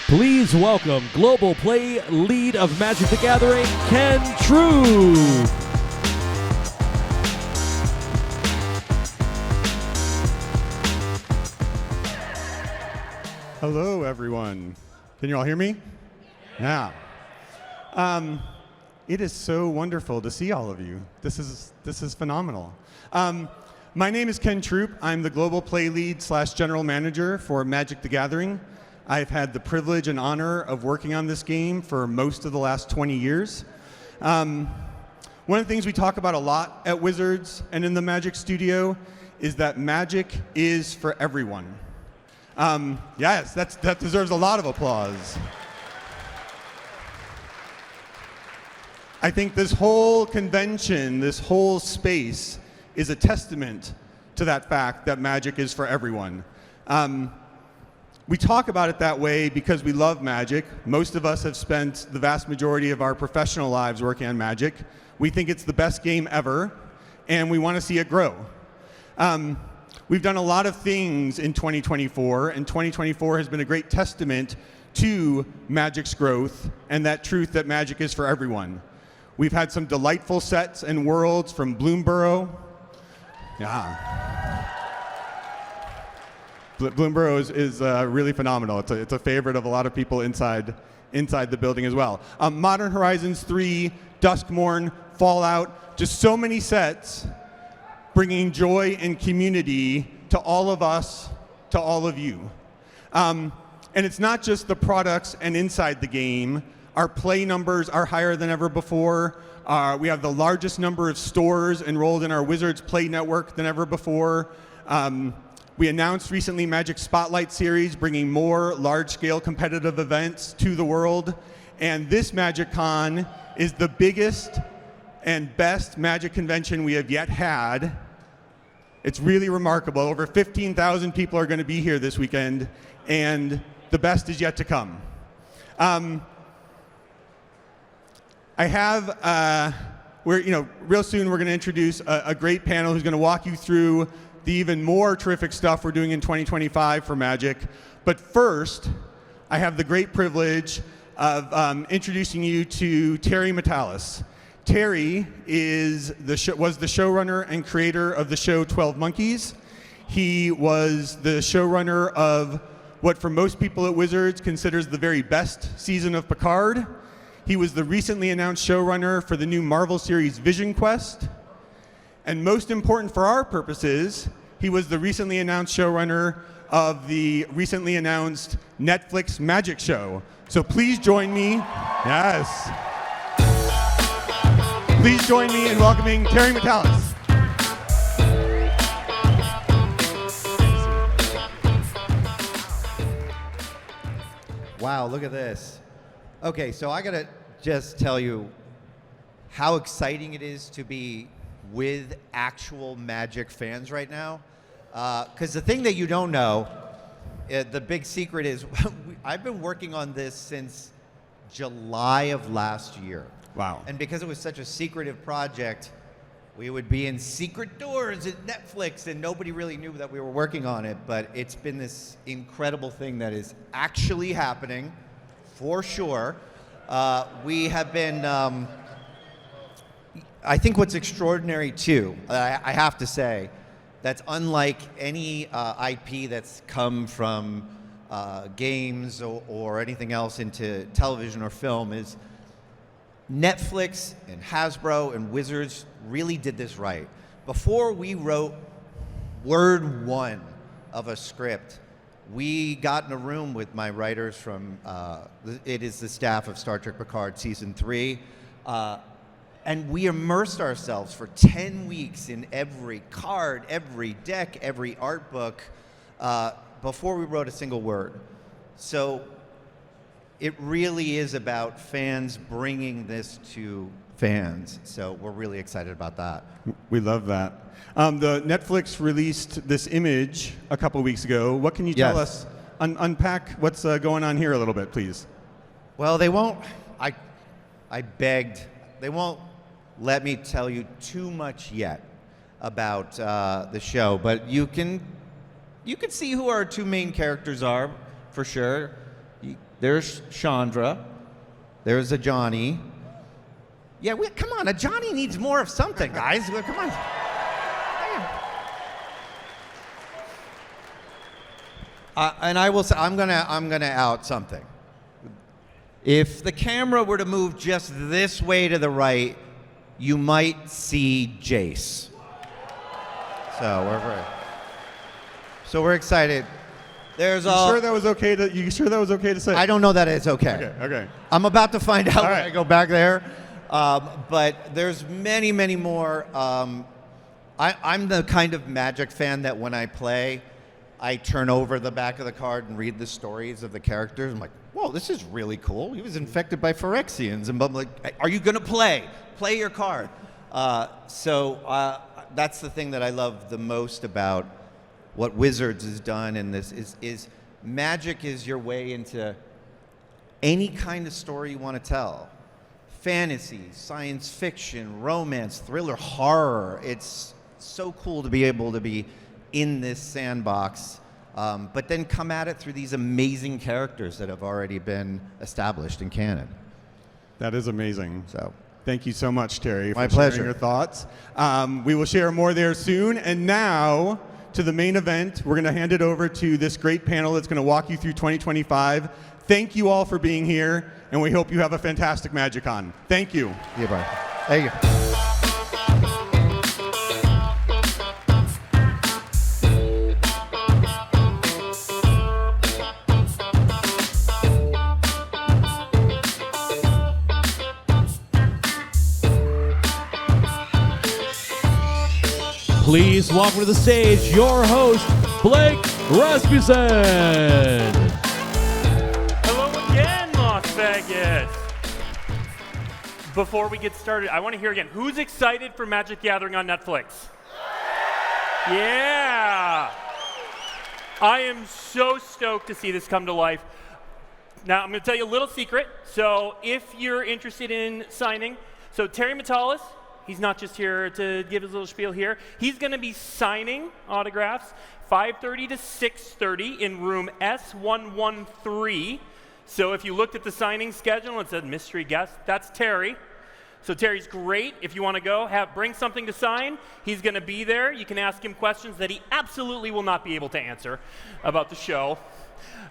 Please welcome Global Play Lead of Magic the Gathering, Ken Troop. Hello, everyone. Can you all hear me? Yeah. It is so wonderful to see all of you. This is phenomenal. My name is Ken Troop. I'm the Global Play Lead / General Manager for Magic the Gathering. I've had the privilege and honor of working on this game for most of the last 20 years. One of the things we talk about a lot at Wizards and in the Magic Studio is that Magic is for everyone. Yes, that deserves a lot of applause. I think this whole convention, this whole space, is a testament to that fact that Magic is for everyone. We talk about it that way because we love Magic. Most of us have spent the vast majority of our professional lives working on Magic. We think it's the best game ever, and we want to see it grow. We've done a lot of things in 2024, and 2024 has been a great testament to Magic's growth and that truth that Magic is for everyone. We've had some delightful sets and worlds from Bloomborough. Yeah. Bloomborough is really phenomenal. It's a favorite of a lot of people inside the building as well. Modern Horizons 3, Duskmourn, Fallout, just so many sets bringing joy and community to all of us, to all of you. And it's not just the products and inside the game. Our play numbers are higher than ever before. We have the largest number of stores enrolled in our Wizards Play Network than ever before. We announced recently Magic Spotlight Series, bringing more large-scale competitive events to the world. And this Magic Con is the biggest and best Magic convention we have yet had. It's really remarkable. Over 15,000 people are going to be here this weekend, and the best is yet to come. Real soon we're going to introduce a great panel who's going to walk you through the even more terrific stuff we're doing in 2025 for Magic. But first, I have the great privilege of introducing you to Terry Matalas. Terry was the showrunner and creator of the show 12 Monkeys. He was the showrunner of what for most people at Wizards considers the very best season of Picard. He was the recently announced showrunner for the new Marvel series Vision Quest. And most important for our purposes, he was the recently announced showrunner of the recently announced Netflix Magic show. So please join me. Yes. Please join me in welcoming Terry Matalas. Wow, look at this. Okay, so I gotta just tell you how exciting it is to be with actual Magic fans right now. Because the thing that you don't know, the big secret is I've been working on this since July of last year. Wow. And because it was such a secretive project, we would be in secret doors at Netflix and nobody really knew that we were working on it. But it's been this incredible thing that is actually happening, for sure. We have been, I think what's extraordinary too, I have to say, that's unlike any IP that's come from games or anything else into television or film is Netflix and Hasbro and Wizards really did this right. Before we wrote word one of a script, we got in a room with my writers from, it is the staff of Star Trek Picard Season 3, and we immersed ourselves for 10 weeks in every card, every deck, every art book, before we wrote a single word. So it really is about fans bringing this to fans. So we're really excited about that. We love that. The Netflix released this image a couple weeks ago. What can you tell us? Unpack what's going on here a little bit, please. Well, they won't. I begged. They won't let me tell you too much yet about the show, but you can see who our two main characters are for sure. There's Chandra. There's a Johnny. Yeah, come on, a Johnny needs more of something, guys. Come on. And I will say, I'm gonna out something. If the camera were to move just this way to the right, you might see Jace. So we're excited. There's You sure that was okay to say? I don't know that it's okay. Okay. I'm about to find out All when right. I go back there. But there's many, many more. I'm the kind of Magic fan that when I play, I turn over the back of the card and read the stories of the characters. I'm like, whoa, this is really cool. He was infected by Phyrexians. And I'm like, are you going to play? Play your card. So that's the thing that I love the most about what Wizards has done in this is Magic is your way into any kind of story you want to tell. Fantasy, science fiction, romance, thriller, horror. It's so cool to be able to be in this sandbox, but then come at it through these amazing characters that have already been established in canon. That is amazing. So, thank you so much, Terry, for my pleasure. sharing your thoughts. We will share more there soon. And now, to the main event, we're going to hand it over to this great panel that's going to walk you through 2025. Thank you all for being here, and we hope you have a fantastic MagicCon. Thank you. Yeah, bye. Thank you. Please welcome to the stage your host, Blake Rasmussen. Hello again, Las Vegas. Before we get started, I want to hear again, who's excited for Magic the Gathering on Netflix? Yeah. I am so stoked to see this come to life. Now, I'm going to tell you a little secret. So if you're interested in signing, so Terry Matalas, he's not just here to give his little spiel here. He's going to be signing autographs 5:30 to 6:30 in room S113. So if you looked at the signing schedule and it said mystery guest, that's Terry. So Terry's great. If you want to go, bring something to sign. He's going to be there. You can ask him questions that he absolutely will not be able to answer about the show.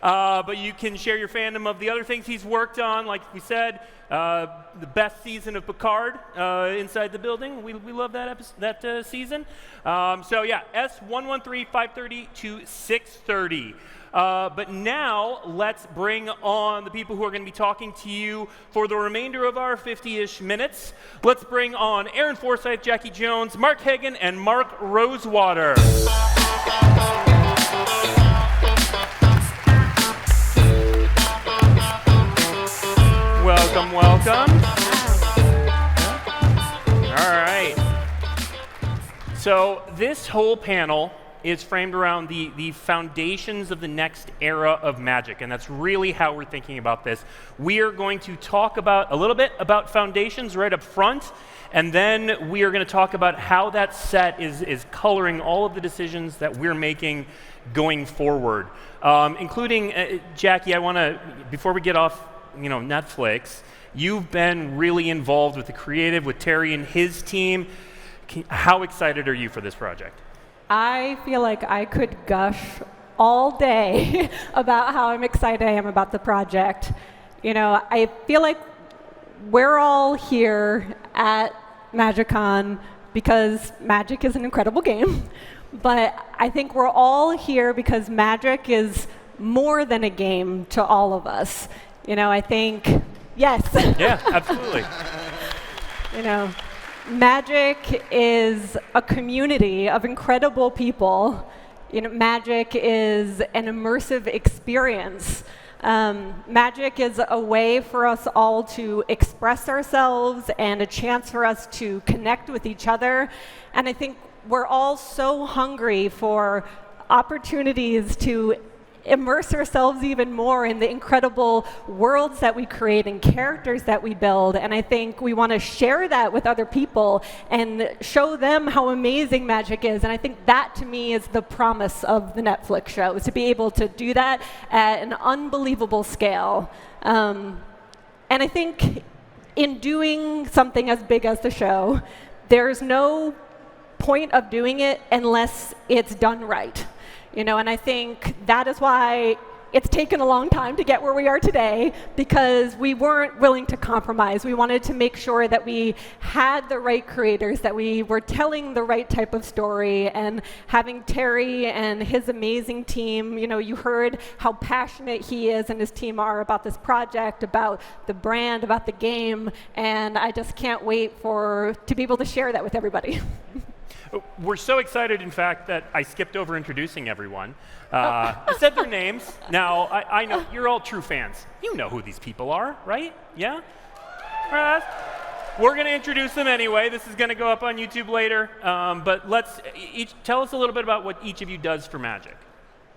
But you can share your fandom of the other things he's worked on. Like we said, the best season of Picard inside the building. We love that season. So yeah, S113, 5:30 to 6:30. But now let's bring on the people who are going to be talking to you for the remainder of our 50-ish minutes. Let's bring on Aaron Forsyth, Jackie Jones, Mark Hagan, and Mark Rosewater. Welcome, welcome. All right. So this whole panel is framed around the foundations of the next era of Magic, and that's really how we're thinking about this. We are going to talk about a little bit about foundations right up front, and then we are going to talk about how that set is coloring all of the decisions that we're making going forward, including Jackie. I want to, before we get off, Netflix, you've been really involved with the creative, with Terry and his team. How excited are you for this project? I feel like I could gush all day about how excited I am about the project. I feel like we're all here at MagicCon because Magic is an incredible game, but I think we're all here because Magic is more than a game to all of us. I think, yes. Yeah, absolutely. Magic is a community of incredible people. Magic is an immersive experience. Magic is a way for us all to express ourselves and a chance for us to connect with each other. And I think we're all so hungry for opportunities to immerse ourselves even more in the incredible worlds that we create and characters that we build. And I think we want to share that with other people and show them how amazing Magic is. And I think that, to me, is the promise of the Netflix show, is to be able to do that at an unbelievable scale. And I think in doing something as big as the show, there's no point of doing it unless it's done right. And I think that is why it's taken a long time to get where we are today, because we weren't willing to compromise. We wanted to make sure that we had the right creators, that we were telling the right type of story, and having Terry and his amazing team, you heard how passionate he is and his team are about this project, about the brand, about the game, and I just can't wait to be able to share that with everybody. We're so excited, in fact, that I skipped over introducing everyone. I said their names. Now, I know you're all true fans. You know who these people are, right? Yeah? All right. We're going to introduce them anyway. This is going to go up on YouTube later. But let's tell us a little bit about what each of you does for Magic.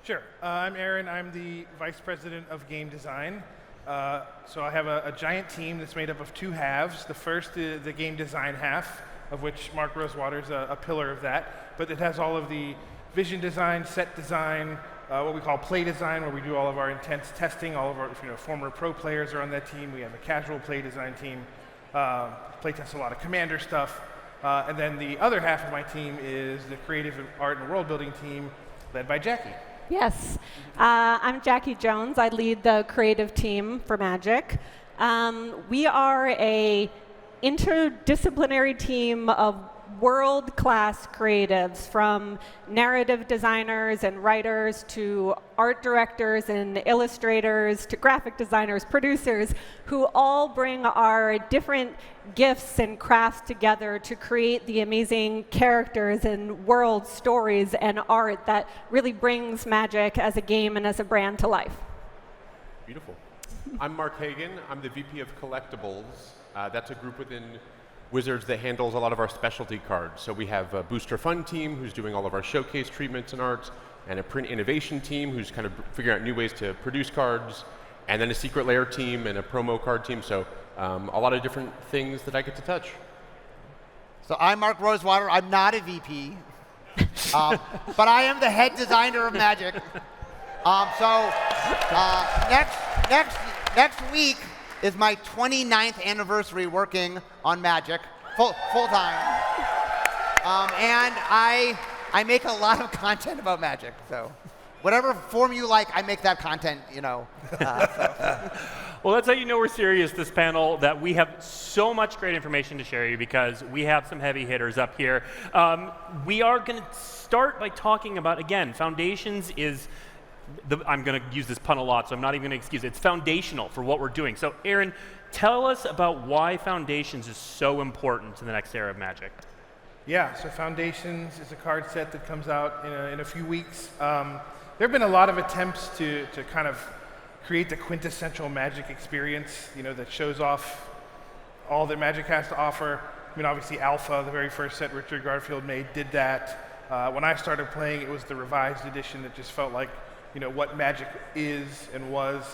Sure. I'm Aaron. I'm the Vice President of Game Design. So I have a giant team that's made up of two halves. The first is the game design half, of which Mark Rosewater is a pillar of that. But it has all of the vision design, set design, what we call play design, where we do all of our intense testing. All of our former pro players are on that team. We have a casual play design team. Play test a lot of Commander stuff. And then the other half of my team is the creative art and world building team, led by Jackie. Yes. I'm Jackie Jones. I lead the creative team for Magic. We are a interdisciplinary team of world-class creatives, from narrative designers and writers to art directors and illustrators to graphic designers, producers, who all bring our different gifts and crafts together to create the amazing characters and world stories and art that really brings Magic as a game and as a brand to life. Beautiful. I'm Mark Hagan. I'm the VP of Collectibles. That's a group within Wizards that handles a lot of our specialty cards. So we have a Booster Fun team who's doing all of our showcase treatments and arts, and a print innovation team who's kind of figuring out new ways to produce cards, and then a secret lair team and a promo card team. So a lot of different things that I get to touch. So I'm Mark Rosewater. I'm not a VP, but I am the head designer of Magic. Next week is my 29th anniversary working on Magic full time, and I make a lot of content about Magic. So whatever form you like, I make that content. Well, that's how you know we're serious, this panel, that we have so much great information to share you, because we have some heavy hitters up here. We are going to start by talking about, again, Foundations is I'm going to use this pun a lot, so I'm not even going to excuse it. It's foundational for what we're doing. So, Aaron, tell us about why Foundations is so important to the next era of Magic. Yeah, so Foundations is a card set that comes out in a few weeks. There have been a lot of attempts to kind of create the quintessential Magic experience, that shows off all that Magic has to offer. I mean, obviously, Alpha, the very first set Richard Garfield made, did that. When I started playing, it was the revised edition that just felt like what Magic is and was.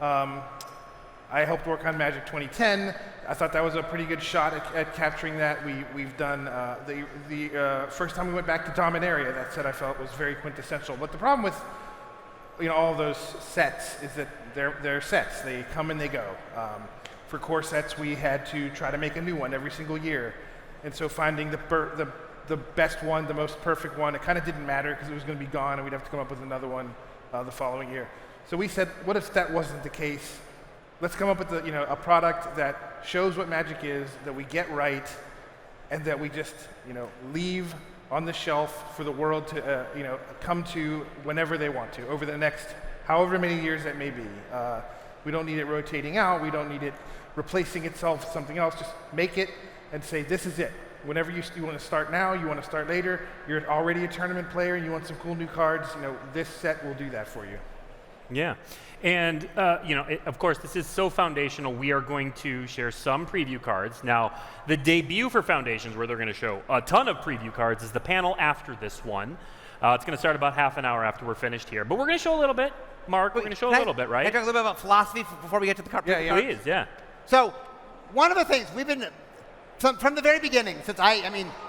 I helped work on Magic 2010. I thought that was a pretty good shot at capturing that. We've done the first time we went back to Dominaria, that set I felt was very quintessential. But the problem with all those sets is that they're sets. They come and they go. For core sets, we had to try to make a new one every single year, and so finding the best one, the most perfect one, it kind of didn't matter because it was going to be gone, and we'd have to come up with another one the following year. So we said, what if that wasn't the case? Let's come up with a product that shows what Magic is, that we get right, and that we just leave on the shelf for the world to come to whenever they want to over the next however many years that may be. We don't need it rotating out. We don't need it replacing itself with something else. Just make it and say, this is it. Whenever you want to start now, you want to start later, you're already a tournament player and you want some cool new cards, this set will do that for you. Yeah. And, of course, this is so foundational, we are going to share some preview cards. Now, the debut for Foundations, where they're going to show a ton of preview cards, is the panel after this one. It's going to start about half an hour after we're finished here. But we're going to show a little bit. Mark, we're going to show a little bit, right? Can I talk a little bit about philosophy before we get to the card? Please, yeah. So one of the things we've been, from the very beginning, since I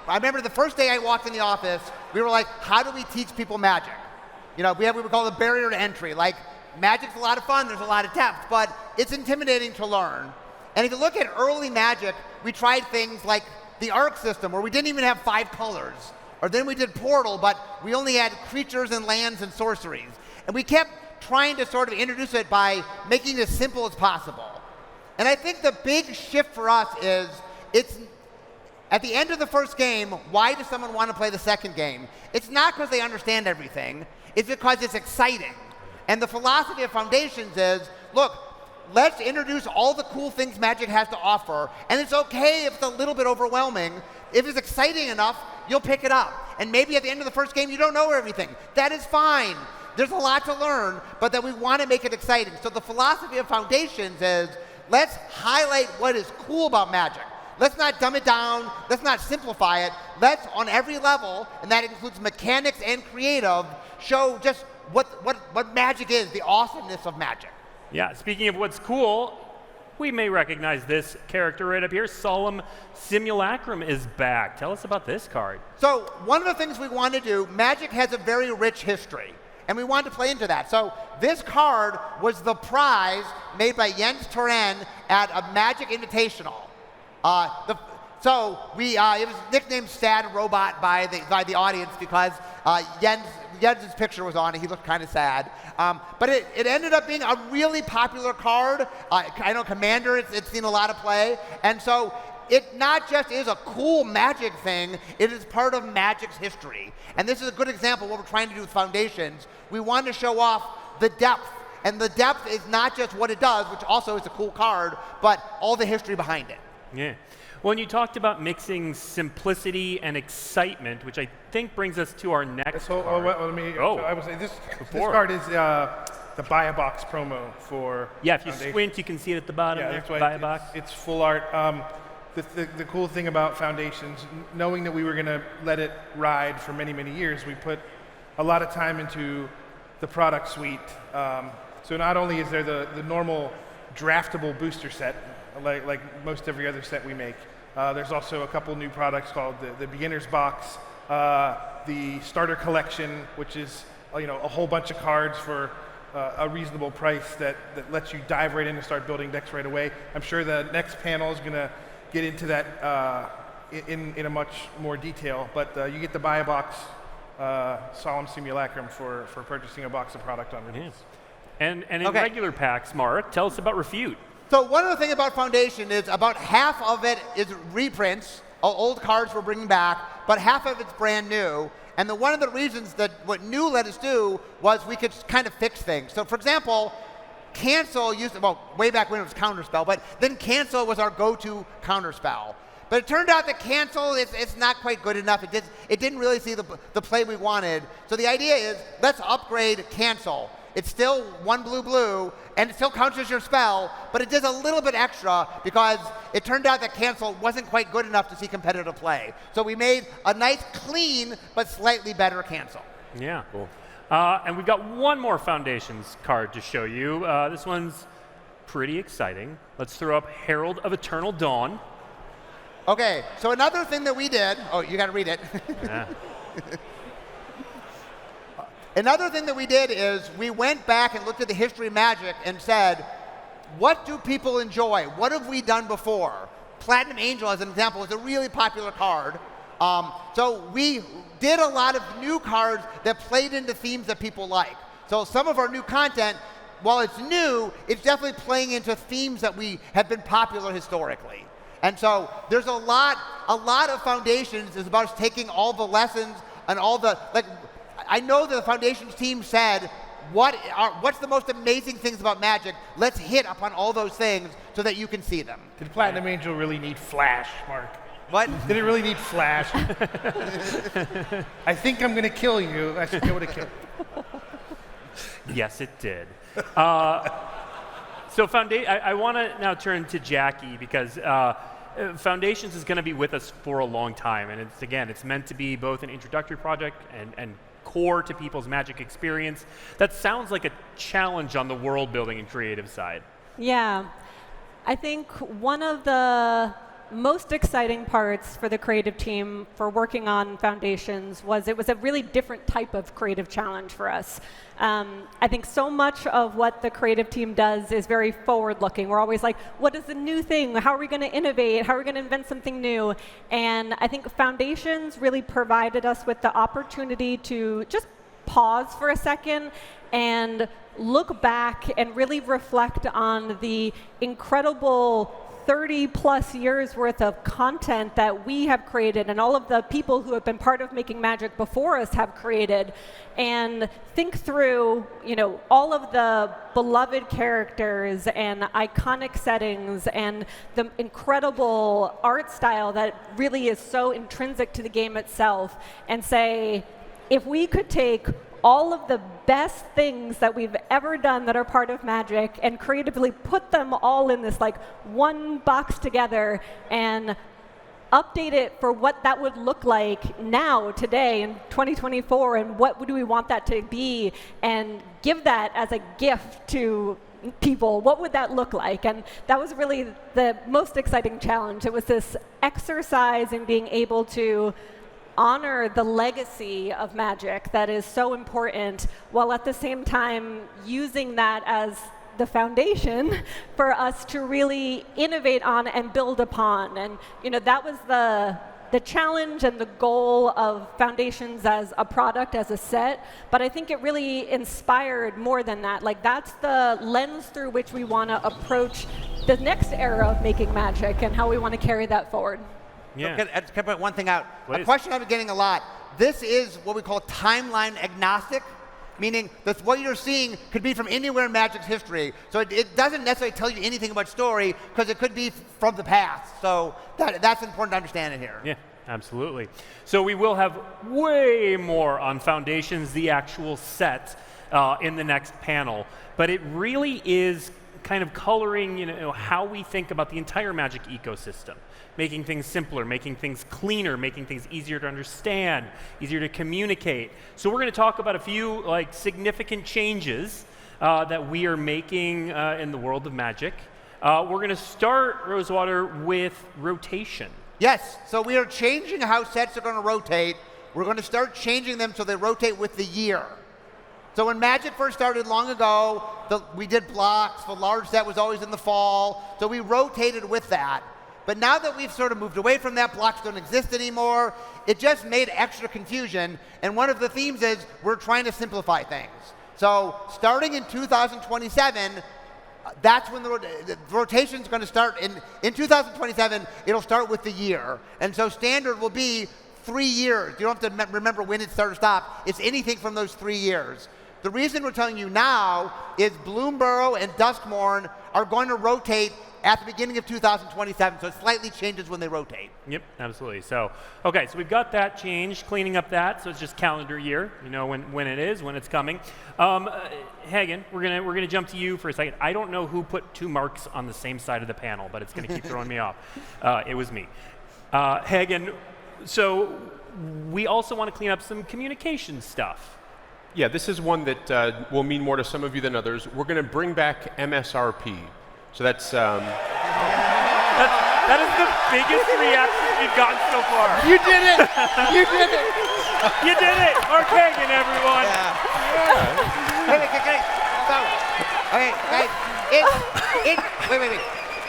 remember the first day I walked in the office, we were like, how do we teach people Magic? We have what we call the barrier to entry. Like, Magic's a lot of fun, there's a lot of depth, but it's intimidating to learn. And if you look at early Magic, we tried things like the Arc system, where we didn't even have 5 colors. Or then we did Portal, but we only had creatures and lands and sorceries. And we kept trying to sort of introduce it by making it as simple as possible. And I think the big shift for us is, it's at the end of the first game, why does someone want to play the second game? It's not because they understand everything, it's because it's exciting. And the philosophy of Foundations is, look, let's introduce all the cool things Magic has to offer, and it's okay if it's a little bit overwhelming. If it's exciting enough, you'll pick it up. And maybe at the end of the first game, you don't know everything. That is fine. There's a lot to learn, but that we want to make it exciting. So the philosophy of Foundations is, let's highlight what is cool about Magic. Let's not dumb it down. Let's not simplify it. Let's, on every level, and that includes mechanics and creative, show just what Magic is, the awesomeness of Magic. Yeah, speaking of what's cool, we may recognize this character right up here. Solemn Simulacrum is back. Tell us about this card. So one of the things we want to do, Magic has a very rich history, and we want to play into that. So this card was the prize made by Jens Turen at a Magic Invitational. It was nicknamed Sad Robot by the audience because Jens's picture was on it. He looked kind of sad. But it ended up being a really popular card. I know Commander, it's seen a lot of play. And so it not just is a cool Magic thing, it is part of Magic's history. And this is a good example of what we're trying to do with Foundations. We want to show off the depth. And the depth is not just what it does, which also is a cool card, but all the history behind it. Yeah. Well, and you talked about mixing simplicity and excitement, which I think brings us to our next card. I would say this card is the Buy a Box promo for Yeah, if you squint, you can see it at the bottom there, Buy a Box. It's full art. The cool thing about Foundations, knowing that we were going to let it ride for many, many years, we put a lot of time into the product suite. So not only is there the normal draftable booster set, like most every other set we make. There's also a couple new products called the Beginner's Box, the Starter Collection, which is a whole bunch of cards for a reasonable price that lets you dive right in and start building decks right away. I'm sure the next panel is going to get into that in a much more detail, but you get the Buy a Box Solemn Simulacrum for purchasing a box of product on release. And in regular packs, Mark, tell us about Refute. So one of the things about Foundation is about half of it is reprints, old cards we're bringing back, but half of it's brand new. And one of the reasons that what new let us do was we could kind of fix things. So for example, Cancel way back when it was Counterspell, but then Cancel was our go-to Counterspell. But it turned out that Cancel, it's not quite good enough. It didn't really see the play we wanted. So the idea is, let's upgrade Cancel. It's still 1 blue, and it still counts as your spell, but it does a little bit extra because it turned out that Cancel wasn't quite good enough to see competitive play. So we made a nice, clean, but slightly better Cancel. Yeah. Cool. And we've got one more Foundations card to show you. This one's pretty exciting. Let's throw up Herald of Eternal Dawn. Okay, so another thing that we did, you got to read it. Yeah. Another thing that we did is we went back and looked at the history of Magic and said, what do people enjoy? What have we done before? Platinum Angel, as an example, is a really popular card. So we did a lot of new cards that played into themes that people like. So some of our new content, while it's new, it's definitely playing into themes that have been popular historically. And so there's a lot of Foundations is about us taking all the lessons and all the, I know that the Foundations team said, what's the most amazing things about Magic? Let's hit upon all those things so that you can see them. Did Platinum Angel really need Flash, Mark? What? Did it really need Flash? I think I'm going to kill you. I should go to kill you. Yes, it did. So I want to now turn to Jackie because Foundations is going to be with us for a long time. And it's meant to be both an introductory project and core to people's Magic experience. That sounds like a challenge on the world building and creative side. Yeah. I think one of the most exciting parts for the creative team for working on Foundations was it was a really different type of creative challenge for us. I think so much of what the creative team does is very forward-looking. We're always like, what is the new thing? How are we going to innovate? How are we going to invent something new? And I think Foundations really provided us with the opportunity to just pause for a second and look back and really reflect on the incredible 30-plus years worth of content that we have created and all of the people who have been part of making Magic before us have created, and think through, all of the beloved characters and iconic settings and the incredible art style that really is so intrinsic to the game itself, and say, if we could take all of the best things that we've ever done that are part of Magic and creatively put them all in this one box together and update it for what that would look like now, today, in 2024, and what do we want that to be, and give that as a gift to people, what would that look like? And that was really the most exciting challenge. It was this exercise in being able to honor the legacy of Magic that is so important, while at the same time using that as the foundation for us to really innovate on and build upon. And that was the challenge and the goal of Foundations as a product, as a set. But I think it really inspired more than that. That's the lens through which we want to approach the next era of making Magic and how we want to carry that forward. Yeah. Can I point one thing out? Please. A question I've been getting a lot. This is what we call timeline agnostic, meaning that what you're seeing could be from anywhere in Magic's history. So it doesn't necessarily tell you anything about story, because it could be from the past. So that's important to understand in here. Yeah, absolutely. So we will have way more on Foundations, the actual set, in the next panel. But it really is kind of coloring how we think about the entire Magic ecosystem. Making things simpler, making things cleaner, making things easier to understand, easier to communicate. So we're going to talk about a few significant changes that we are making in the world of Magic. We're going to start, Rosewater, with rotation. Yes, so we are changing how sets are going to rotate. We're going to start changing them so they rotate with the year. So when Magic first started long ago, we did blocks. The large set was always in the fall. So we rotated with that. But now that we've sort of moved away from that, blocks don't exist anymore, it just made extra confusion. And one of the themes is we're trying to simplify things. So starting in 2027, that's when the rotation's going to start. In 2027, it'll start with the year. And so standard will be 3 years. You don't have to remember when it started or stopped. It's anything from those 3 years. The reason we're telling you now is Bloomburrow and Duskmourn are going to rotate at the beginning of 2027, so it slightly changes when they rotate. Yep, absolutely. So, okay, so we've got that change, cleaning up that, so it's just calendar year, when it is, when it's coming. Hagen, we're gonna jump to you for a second. I don't know who put 2 marks on the same side of the panel, but it's gonna keep throwing me off. It was me. Hagen, so we also want to clean up some communication stuff. Yeah, this is one that will mean more to some of you than others. We're going to bring back MSRP. So that's... That is the biggest reaction we've gotten so far. You did it! You did it! You did it! Mark Hagen, everyone! Wait.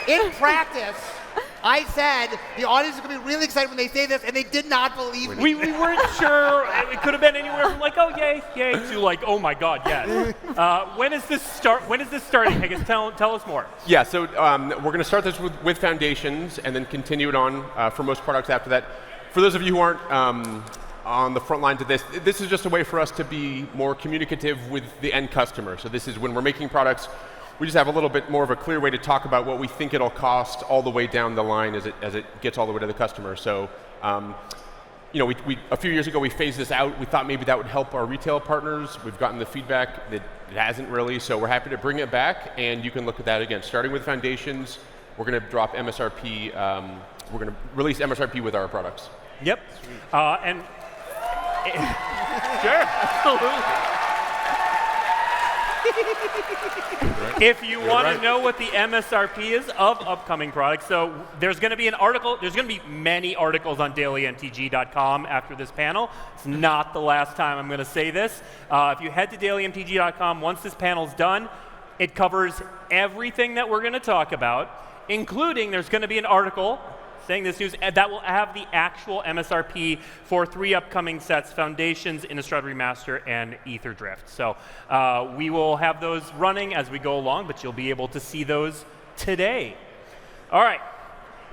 In practice, I said the audience is going to be really excited when they say this, and they did not believe me. We weren't sure. It could have been anywhere from oh, yay, to oh my God, yes. When is this starting? I guess tell us more. Yeah, so we're going to start this with Foundations and then continue it on for most products after that. For those of you who aren't on the front line to this is just a way for us to be more communicative with the end customer. So this is when we're making products, we just have a little bit more of a clear way to talk about what we think it'll cost all the way down the line as it gets all the way to the customer. So, we a few years ago we phased this out. We thought maybe that would help our retail partners. We've gotten the feedback that it hasn't really. So we're happy to bring it back, and you can look at that again. Starting with Foundations, we're going to drop MSRP. We're going to release MSRP with our products. Yep. And Sure, absolutely. If you want to know what the MSRP is of upcoming products, so there's going to be an article, there's going to be many articles on dailymtg.com after this panel. It's not the last time I'm going to say this. If you head to dailymtg.com, once this panel's done, it covers everything that we're going to talk about, including there's going to be an article saying this news that will have the actual MSRP for 3 upcoming sets: Foundations, Innistrad Remastered, and Aetherdrift. So we will have those running as we go along, but you'll be able to see those today. All right,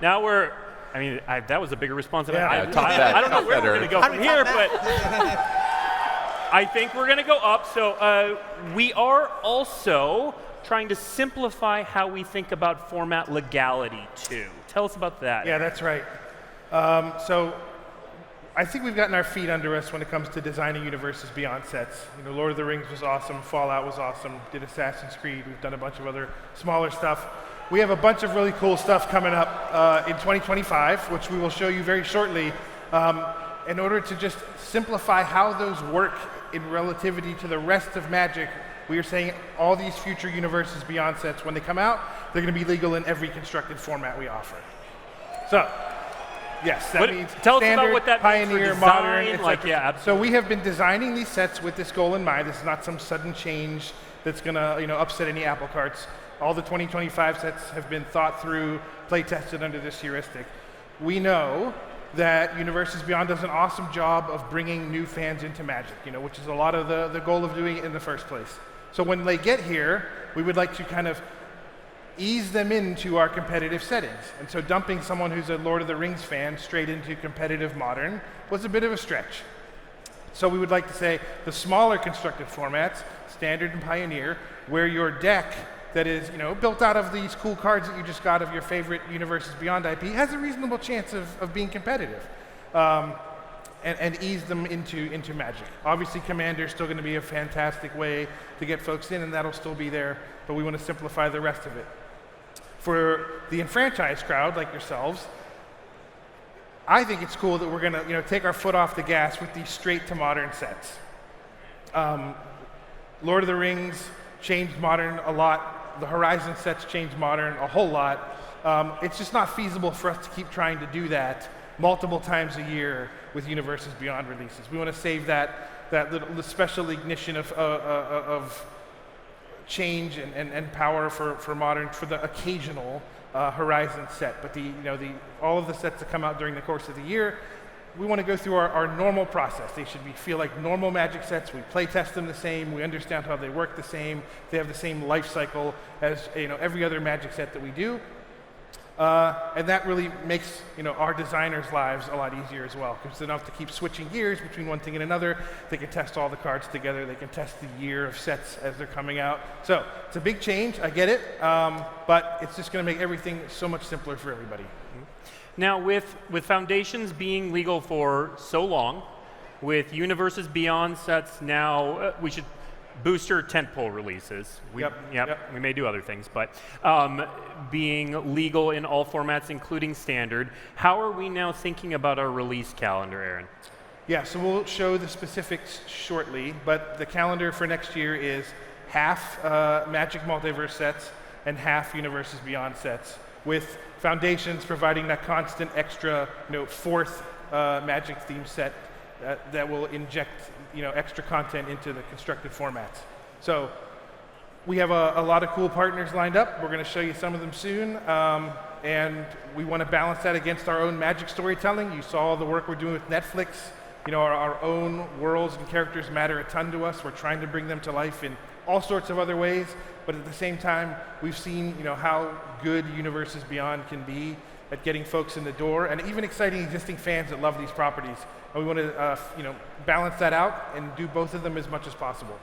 now we're, I mean, that was a bigger response than I don't know where we're going to go from here, but I think we're going to go up. So we are also trying to simplify how we think about format legality too. Tell us about that. Yeah, that's right. So I think we've gotten our feet under us when it comes to designing Universes Beyond sets. You know, Lord of the Rings was awesome, Fallout was awesome, did Assassin's Creed, we've done a bunch of other smaller stuff. We have a bunch of really cool stuff coming up in 2025, which we will show you very shortly, in order to just simplify how those work in relativity to the rest of Magic. We are saying all these future Universes Beyond sets, when they come out, they're going to be legal in every constructed format we offer. So, yes, that means tell standard, us about what that pioneer, means for design, modern, etc. like, yeah, so we have been designing these sets with this goal in mind. This is not some sudden change that's going to, upset any apple carts. All the 2025 sets have been thought through, play tested under this heuristic. We know that Universes Beyond does an awesome job of bringing new fans into Magic, which is a lot of the goal of doing it in the first place. So when they get here, we would like to kind of ease them into our competitive settings. And so dumping someone who's a Lord of the Rings fan straight into competitive Modern was a bit of a stretch. So we would like to say the smaller constructed formats, Standard and Pioneer, where your deck that is built out of these cool cards that you just got of your favorite Universes Beyond IP has a reasonable chance of being competitive. And ease them into Magic. Obviously, Commander is still going to be a fantastic way to get folks in, and that'll still be there, but we want to simplify the rest of it. For the enfranchised crowd, like yourselves, I think it's cool that we're going to take our foot off the gas with these straight-to-Modern sets. Lord of the Rings changed Modern a lot. The Horizon sets changed Modern a whole lot. It's just not feasible for us to keep trying to do that multiple times a year with Universes Beyond releases. We want to save that little special ignition of change and power for Modern for the occasional Horizon set. But all of the sets that come out during the course of the year, we want to go through our normal process. They should feel like normal Magic sets. We play test them the same. We understand how they work the same. They have the same life cycle as every other Magic set that we do. And that really makes our designers' lives a lot easier as well, because they don't have to keep switching gears between one thing and another. They can test all the cards together. They can test the year of sets as they're coming out. So it's a big change. I get it, but it's just going to make everything so much simpler for everybody. Now, with Foundations being legal for so long, with Universes Beyond sets now, we should booster tentpole releases. Yep. We may do other things, but being legal in all formats, including Standard, how are we now thinking about our release calendar, Aaron? Yeah, so we'll show the specifics shortly, but the calendar for next year is half Magic Multiverse sets and half Universes Beyond sets, with Foundations providing that constant extra, fourth Magic theme set that will inject extra content into the constructed formats. So we have a lot of cool partners lined up. We're going to show you some of them soon, and we want to balance that against our own Magic storytelling. You saw the work we're doing with Netflix. Our own worlds and characters matter a ton to us. We're trying to bring them to life in all sorts of other ways, but at the same time, we've seen how good Universes Beyond can be at getting folks in the door, and even exciting existing fans that love these properties. And we want to, balance that out and do both of them as much as possible.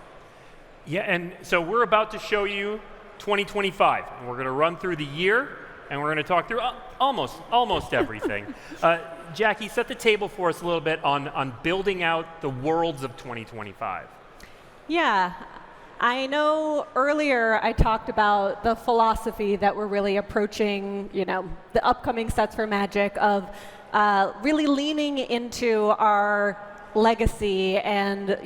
Yeah, and so we're about to show you 2025, and we're going to run through the year, and we're going to talk through almost everything. Jackie, set the table for us a little bit on building out the worlds of 2025. Yeah. I know earlier I talked about the philosophy that we're really approaching, the upcoming sets for Magic of really leaning into our legacy and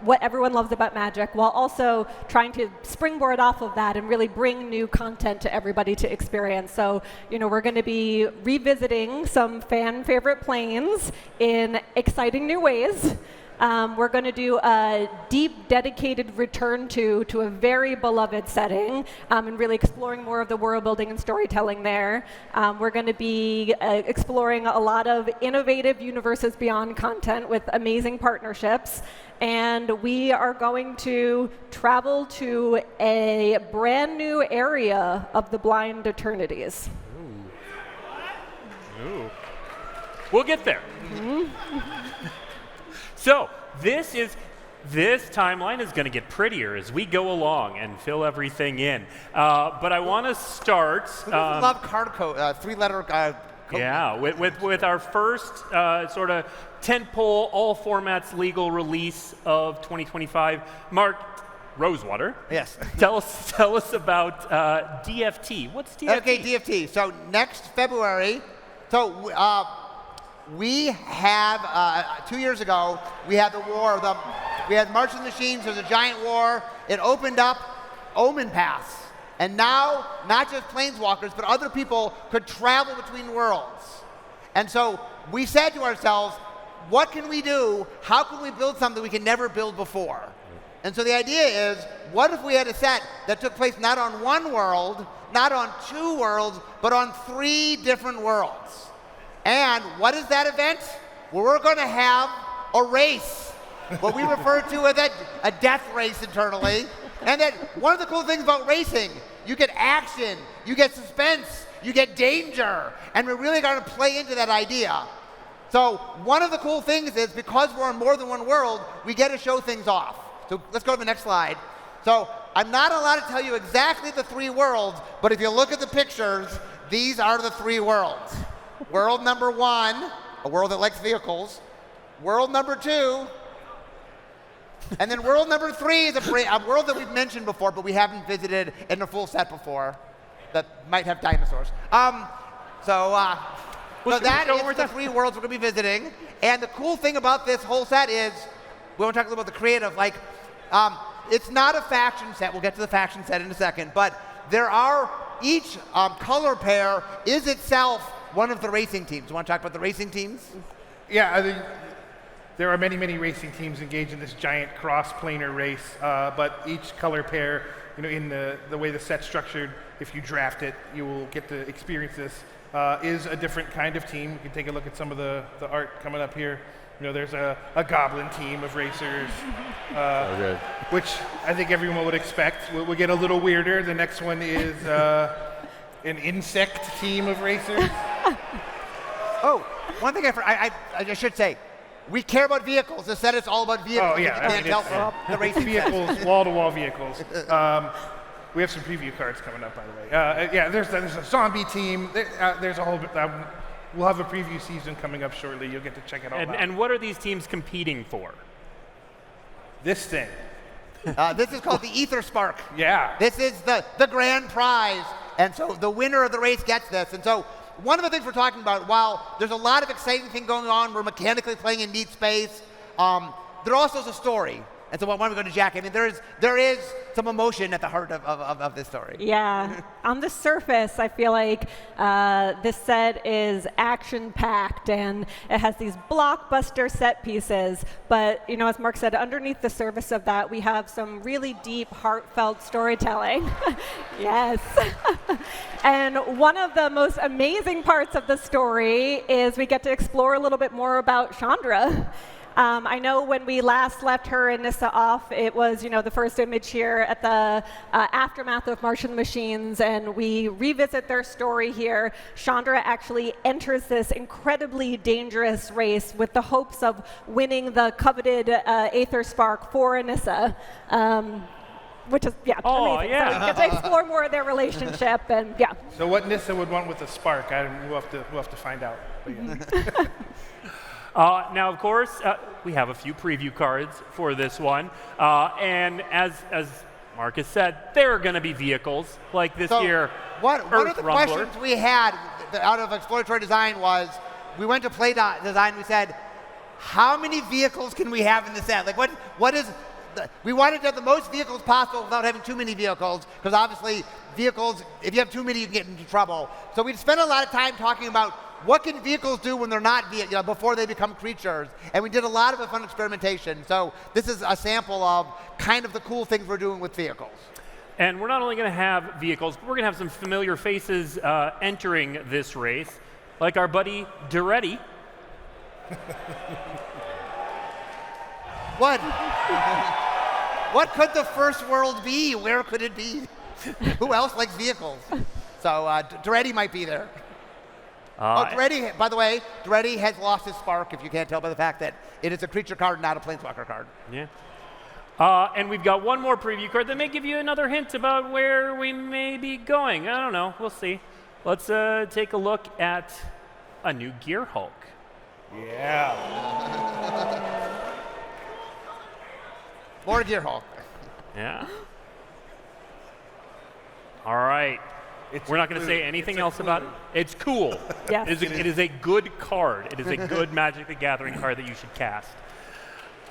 what everyone loves about Magic, while also trying to springboard off of that and really bring new content to everybody to experience. So we're going to be revisiting some fan favorite planes in exciting new ways. We're going to do a deep, dedicated return to a very beloved setting and really exploring more of the world building and storytelling there. We're going to be exploring a lot of innovative Universes Beyond content with amazing partnerships. And we are going to travel to a brand new area of the Blind Eternities. Ooh. We'll get there. So this timeline is going to get prettier as we go along and fill everything in. But I want to start. Love card code, three-letter code. Yeah, with our first sort of tentpole, all formats legal release of 2025. Mark Rosewater. Yes. Tell us about DFT. What's DFT? Okay, DFT. So next February. So. We have, 2 years ago, we had the war, we had March of the Machines, there was a giant war. It opened up Omen Paths. And now, not just Planeswalkers, but other people could travel between worlds. And so we said to ourselves, what can we do? How can we build something we can never build before? And so the idea is, what if we had a set that took place not on one world, not on two worlds, but on 3 different worlds? And what is that event? Well, we're going to have a race, what we refer to as a death race internally. And then one of the cool things about racing, you get action, you get suspense, you get danger, and we're really going to play into that idea. So one of the cool things is because we're on more than one world, we get to show things off. So let's go to the next slide. So I'm not allowed to tell you exactly the 3 worlds, but if you look at the pictures, these are the 3 worlds. World number 1, a world that likes vehicles. World number 2, and then world number 3 is a world that we've mentioned before, but we haven't visited in a full set before, that might have dinosaurs. So that is the 3 worlds we're going to be visiting. And the cool thing about this whole set is, we want to talk a little about the creative. It's not a faction set. We'll get to the faction set in a second, but there are each color pair is itself one of the racing teams. You want to talk about the racing teams? Yeah, I think there are many, many racing teams engaged in this giant cross-planar race, but each color pair, in the way the set's structured, if you draft it, you will get to experience this, is a different kind of team. You can take a look at some of the art coming up here. There's a goblin team of racers, which I think everyone would expect. We'll get a little weirder. The next one is an insect team of racers. Oh, one thing I should say, we care about vehicles. This set is all about vehicles. Oh, yeah. You can't tell the racing vehicles, wall-to-wall vehicles. We have some preview cards coming up, by the way. Yeah, there's a zombie team. There's a whole bit. We'll have a preview season coming up shortly. You'll get to check it all out. And what are these teams competing for? This thing. This is called the Ether Spark. Yeah. This is the grand prize. And so the winner of the race gets this. And so one of the things we're talking about, while there's a lot of exciting things going on, we're mechanically playing in neat space, there also is a story. And so why don't we go to Jack? I mean, there is some emotion at the heart of this story. Yeah. On the surface, I feel like this set is action-packed, and it has these blockbuster set pieces. But, as Mark said, underneath the surface of that, we have some really deep, heartfelt storytelling. Yes. And one of the most amazing parts of the story is we get to explore a little bit more about Chandra. I know when we last left her and Nissa off, it was, the first image here at the aftermath of March of the Machines, and we revisit their story here. Chandra actually enters this incredibly dangerous race with the hopes of winning the coveted Aether Spark for Nissa. Which is, amazing. Yeah. So we get to explore more of their relationship, and yeah. So what Nissa would want with a spark, we'll have to find out. But yeah. Now, of course, we have a few preview cards for this one. And as Marcus said, there are going to be vehicles like this year. One of the Rumbler. questions we had out of exploratory design was, we went to play design, we said, how many vehicles can we have in the set? Like, what is, we wanted to have the most vehicles possible without having too many vehicles, because obviously vehicles, if you have too many, you can get into trouble. So we spent a lot of time talking about what can vehicles do when they're not, before they become creatures. And we did a lot of fun experimentation. So this is a sample of kind of the cool things we're doing with vehicles. And we're not only going to have vehicles, but we're going to have some familiar faces entering this race, like our buddy Duretti. What? What could the first world be? Where could it be? Who else likes vehicles? So Duretti might be there. Duretti, by the way, Duretti has lost his spark, if you can't tell by the fact that it is a creature card, not a planeswalker card. Yeah. And we've got one more preview card that may give you another hint about where we may be going. I don't know. We'll see. Let's take a look at a new Gear Hulk. Yeah. More Gear Hulk. Yeah. All right. We're not going to say anything else about it. It's cool. Yes. It is a good card. It is a good Magic the Gathering card that you should cast.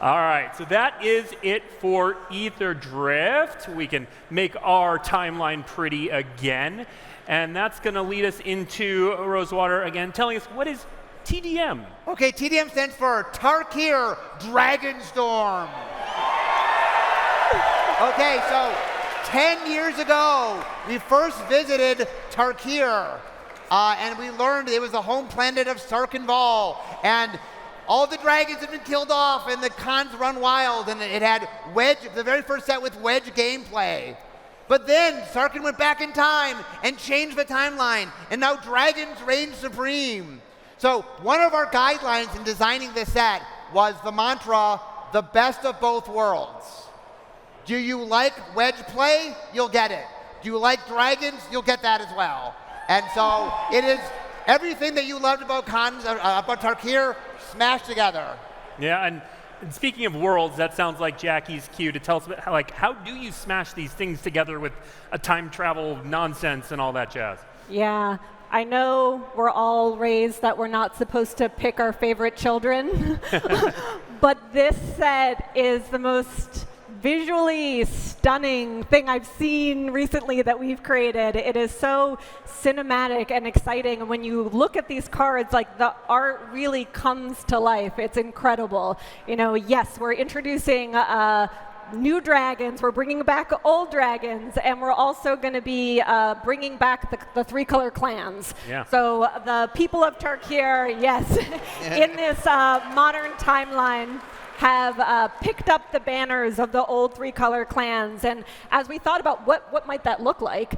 All right, so that is it for Aetherdrift. We can make our timeline pretty again. And that's going to lead us into Rosewater again, telling us what is TDM. Okay, TDM stands for Tarkir Dragonstorm. Okay, so 10 years ago, we first visited Tarkir, and we learned it was the home planet of Sarkhanval, and all the dragons had been killed off, and the Khans run wild, and it had Wedge, the very first set with Wedge gameplay. But then Sarkhan went back in time and changed the timeline, and now dragons reign supreme. So one of our guidelines in designing this set was the mantra, the best of both worlds. Do you like Wedge play? You'll get it. Do you like dragons? You'll get that as well. And so it is everything that you loved about about Tarkir smashed together. Yeah, and speaking of worlds, that sounds like Jackie's cue to tell us about how do you smash these things together with a time travel nonsense and all that jazz? Yeah, I know we're all raised that we're not supposed to pick our favorite children, but this set is the most visually stunning thing I've seen recently that we've created. It is so cinematic and exciting. And when you look at these cards, like the art really comes to life. It's incredible. You know, yes, we're introducing new dragons, we're bringing back old dragons, and we're also going to be bringing back the three-color clans. Yeah. So the people of Tarkir, yes, in this modern timeline, have picked up the banners of the old three-color clans. And as we thought about what might that look like,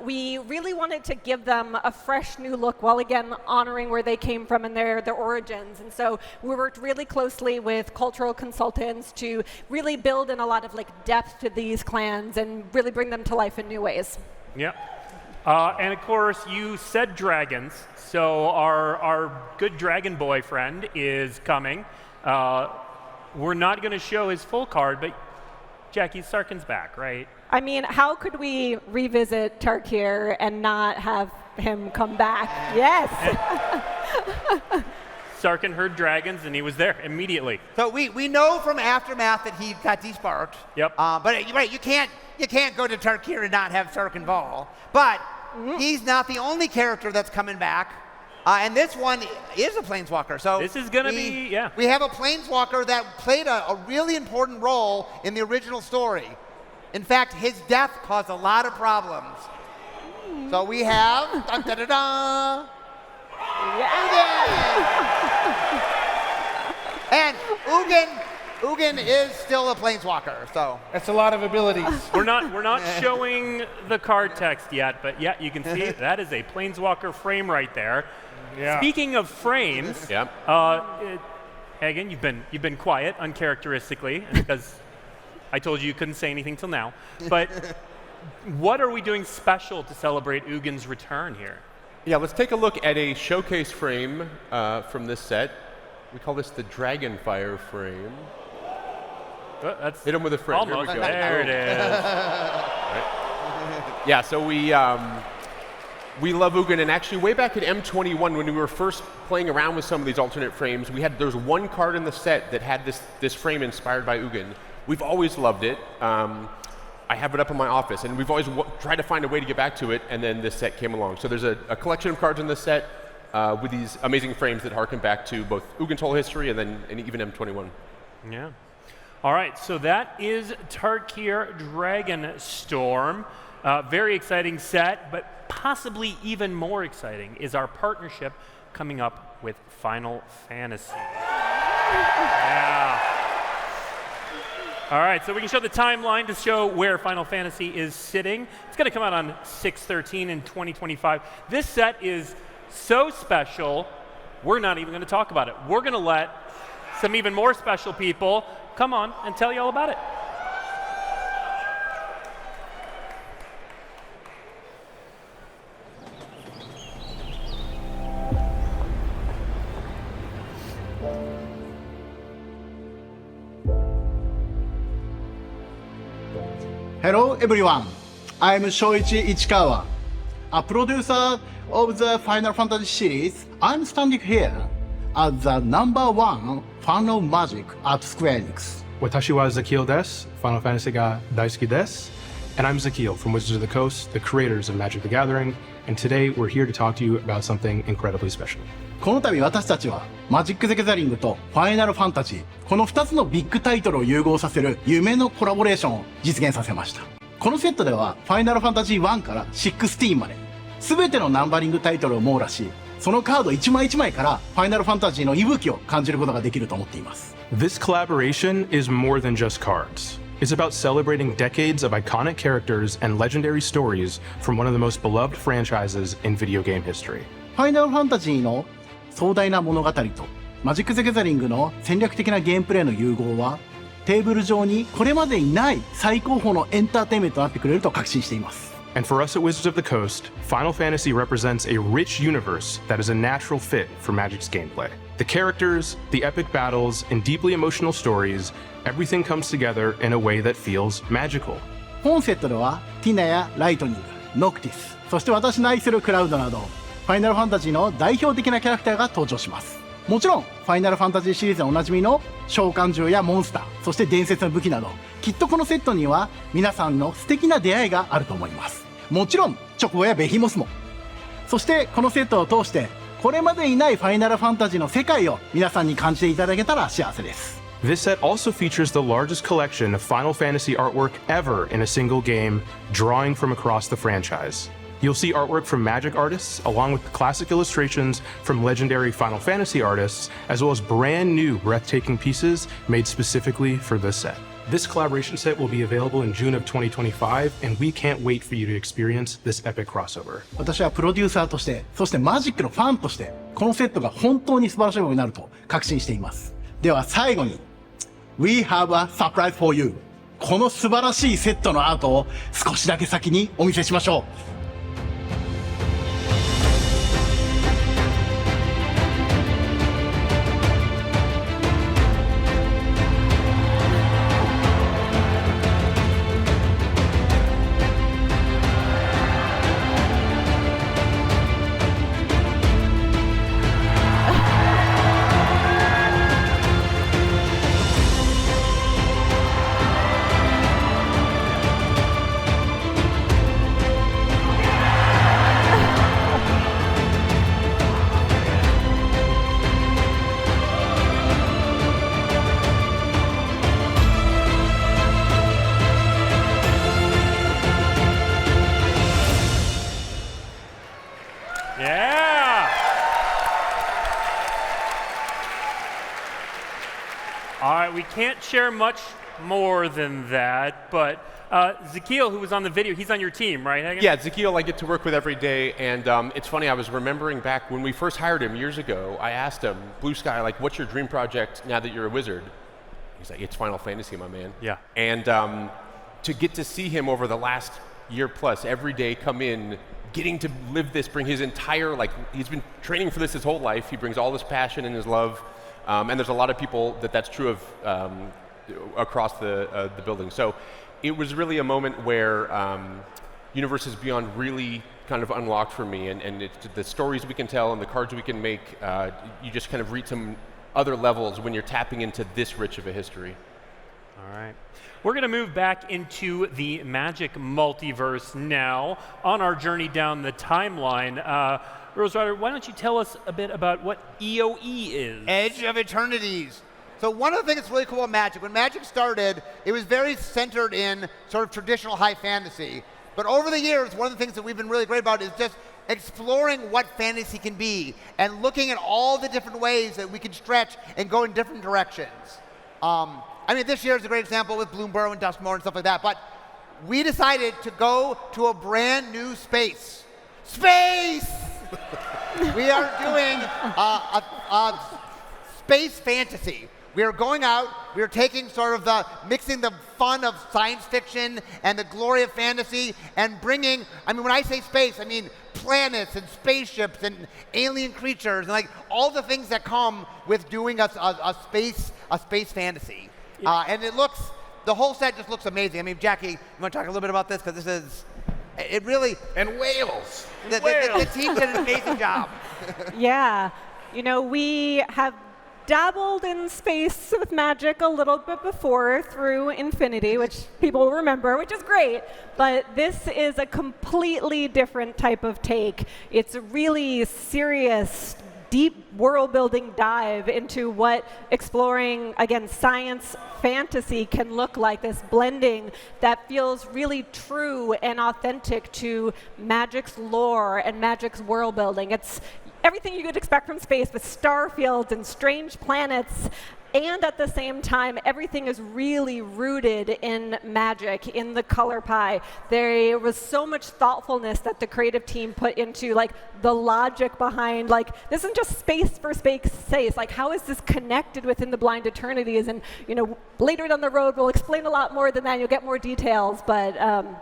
we really wanted to give them a fresh new look while, again, honoring where they came from and their origins. And so we worked really closely with cultural consultants to really build in a lot of depth to these clans and really bring them to life in new ways. Yeah. And of course, you said dragons, so our good dragon boyfriend is coming. We're not going to show his full card, but Jackie, Sarkhan's back, right? I mean, how could we revisit Tarkir and not have him come back? Yes. Sarkhan heard dragons, and he was there immediately. So we know from Aftermath that he got desparked. Yep. But right, you can't go to Tarkir and not have Sarkhanval. But he's not the only character that's coming back. And this one is a planeswalker. So this is going to be, yeah. We have a planeswalker that played a really important role in the original story. In fact, his death caused a lot of problems. So we have, dun, dun, dun, dun, and Ugin is still a planeswalker. So That's a lot of abilities. We're not showing the card text yet, but yeah, you can see that is a planeswalker frame right there. Yeah. Speaking of frames, Yeah. Hagen, you've been quiet uncharacteristically because I told you couldn't say anything till now. But what are we doing special to celebrate Ugin's return here? Yeah, let's take a look at a showcase frame from this set. We call this the Dragonfire frame. That's Hit him with a frame. almost. Here we go. There it is. Right. Yeah, so we We love Ugin, and actually way back at M21 when we were first playing around with some of these alternate frames, there was one card in the set that had this frame inspired by Ugin. We've always loved it. I have it up in my office, and we've always tried to find a way to get back to it, and then this set came along. So there's a collection of cards in this set with these amazing frames that harken back to both Ugin's whole history and even M21. Yeah. All right, so that is Tarkir Dragonstorm. Very exciting set, but possibly even more exciting is our partnership coming up with Final Fantasy. Yeah. All right, so we can show the timeline to show where Final Fantasy is sitting. It's going to come out on 6/13 in 2025. This set is so special, we're not even going to talk about it. We're going to let some even more special people come on and tell you all about it. Hello everyone, I'm Shoichi Ichikawa, a producer of the Final Fantasy series. I'm standing here as the #1 fan of Magic at Square Enix. Watashi wa Zakil desu, Final Fantasy ga daisuki desu. And I'm Zakil from Wizards of the Coast, the creators of Magic the Gathering, and today we're here to talk to you about something incredibly special. この度私たちはマジック・ザ・ギャザリングとファイナルファンタジー、この2つのビッグタイトルを融合させる夢のコラボレーションを実現させました。このセットではファイナルファンタジー1から16まで全てのナンバリングタイトルを網羅し、そのカード一枚一枚からファイナルファンタジーの息吹を感じることができると思っています。This collaboration is more than just cards. It's about celebrating decades of iconic characters and legendary stories from one of the most beloved franchises in video game history. ファイナルファンタジーの壮大な物語とマジック・ザ・ギャザリングの戦略的なゲームプレイの融合はテーブル上にこれまでにない最高峰のエンターテインメントとなってくれると確信しています。And for us at Wizards of the Coast, Final Fantasy represents a rich universe that is a natural fit for Magic's gameplay. The characters, the epic battles, and deeply emotional stories, everything comes together in a way that feels magical. 本セットではティナやライトニング、ノクティス、そして私の愛するクラウドなどファイナルファンタジーの代表的なキャラクターが登場します。もちろんファイナルファンタジーシリーズでおなじみの召喚獣やモンスター、そして伝説の武器など、きっとこのセットには皆さんの素敵な出会いがあると思います。もちろんチョコボやベヒモスも。そしてこのセットを通してこれまでにないファイナルファンタジーの世界を皆さんに感じていただけたら幸せです。This set also features the largest collection of Final Fantasy artwork ever in a single game, drawing from across the franchise. You'll see artwork from Magic artists, along with classic illustrations from legendary Final Fantasy artists, as well as brand new breathtaking pieces made specifically for this set. This collaboration set will be available in June of 2025, and we can't wait for you to experience this epic crossover. 私はプロデューサーとして、そしてマジックのファンとして、このセットが本当に素晴らしいものになると確信しています。では最後に、We have a surprise for you. この素晴らしいセットのアートを少しだけ先にお見せしましょう。We can't share much more than that, but Zakil, who was on the video, he's on your team, right, Hagen? Yeah, Zakil I get to work with every day, and it's funny, I was remembering back when we first hired him years ago, I asked him, Blue Sky, like, what's your dream project now that you're a wizard? He's like, it's Final Fantasy, my man. Yeah. And to get to see him over the last year plus, every day come in, getting to live this, bring his entire, like, he's been training for this his whole life, he brings all this passion and his love, and there's a lot of people that's true of across the building. So it was really a moment where Universes Beyond really kind of unlocked for me, and the stories we can tell and the cards we can make, you just kind of reach some other levels when you're tapping into this rich of a history. All right. We're going to move back into the Magic multiverse now on our journey down the timeline. Rose Rider, why don't you tell us a bit about what EOE is? Edge of Eternities. So one of the things that's really cool about Magic, when Magic started, it was very centered in sort of traditional high fantasy. But over the years, one of the things that we've been really great about is just exploring what fantasy can be and looking at all the different ways that we can stretch and go in different directions. I mean, this year is a great example with Bloomburrow and Duskmoor and stuff like that, but we decided to go to a brand new space. Space! We are doing a space fantasy. We are going out, we are taking sort of mixing the fun of science fiction and the glory of fantasy and bringing, I mean, when I say space, I mean planets and spaceships and alien creatures and like all the things that come with doing a space fantasy. Yeah. And the whole set just looks amazing. I mean, Jackie, you want to talk a little bit about this? Because this is, it really. And whales. The team did an amazing job. Yeah. You know, we have dabbled in space with Magic a little bit before through Infinity, which people will remember, which is great. But this is a completely different type of take. It's a really serious, deep world-building dive into what exploring, again, science fantasy can look like, this blending that feels really true and authentic to Magic's lore and Magic's world building. It's everything you could expect from space with star fields and strange planets. And at the same time, everything is really rooted in Magic, in the color pie. There was so much thoughtfulness that the creative team put into like the logic behind, like, this isn't just space for space's sake. Like, how is this connected within the Blind Eternities? And, you know, later down the road, we'll explain a lot more than that. You'll get more details. But